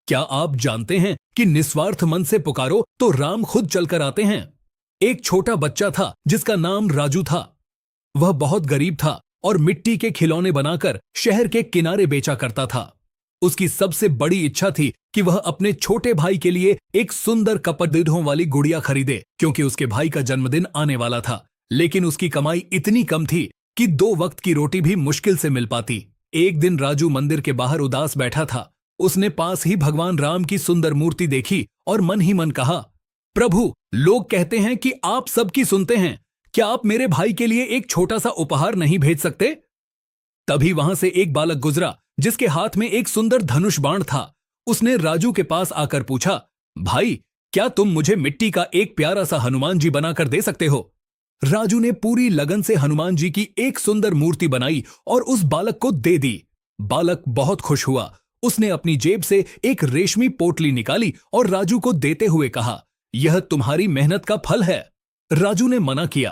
क्या आप जानते हैं कि निस्वार्थ मन से पुकारो तो राम खुद चलकर आते हैं। एक छोटा बच्चा था जिसका नाम राजू था। वह बहुत गरीब था और मिट्टी के खिलौने बनाकर शहर के किनारे बेचा करता था। उसकी सबसे बड़ी इच्छा थी कि वह अपने छोटे भाई के लिए एक सुंदर कपड़ों वाली गुड़िया खरीदे, क्योंकि उसके भाई का जन्मदिन आने वाला था। लेकिन उसकी कमाई इतनी कम थी कि 2 वक्त की रोटी भी मुश्किल से मिल पाती। एक दिन राजू मंदिर के बाहर उदास बैठा था। उसने पास ही भगवान राम की सुंदर मूर्ति देखी और मन ही मन कहा, प्रभु, लोग कहते हैं कि आप सबकी सुनते हैं, क्या आप मेरे भाई के लिए एक छोटा सा उपहार नहीं भेज सकते? तभी वहां से एक बालक गुजरा जिसके हाथ में एक सुंदर धनुष बाण था। उसने राजू के पास आकर पूछा, भाई, क्या तुम मुझे मिट्टी का एक प्यारा सा हनुमान जी बनाकर दे सकते हो? राजू ने पूरी लगन से हनुमान जी की एक सुंदर मूर्ति बनाई और उस बालक को दे दी। बालक बहुत खुश हुआ। उसने अपनी जेब से एक रेशमी पोटली निकाली और राजू को देते हुए कहा, यह तुम्हारी मेहनत का फल है। राजू ने मना किया,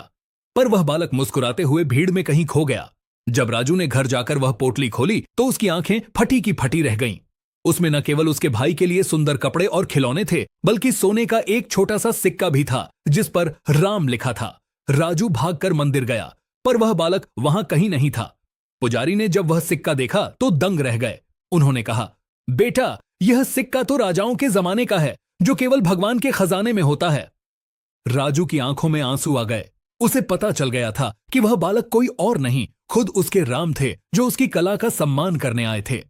पर वह बालक मुस्कुराते हुए भीड़ में कहीं खो गया। जब राजू ने घर जाकर वह पोटली खोली तो उसकी आंखें फटी की फटी रह गईं। उसमें न केवल उसके भाई के लिए सुंदर कपड़े और खिलौने थे, बल्कि सोने का एक छोटा सा सिक्का भी था जिस पर राम लिखा था। राजू भागकर मंदिर गया, पर वह बालक वहां कहीं नहीं था। पुजारी ने जब वह सिक्का देखा तो दंग रह गए। उन्होंने कहा, बेटा, यह सिक्का तो राजाओं के जमाने का है, जो केवल भगवान के खजाने में होता है। राजू की आंखों में आंसू आ गए। उसे पता चल गया था कि वह बालक कोई और नहीं, खुद उसके राम थे, जो उसकी कला का सम्मान करने आए थे।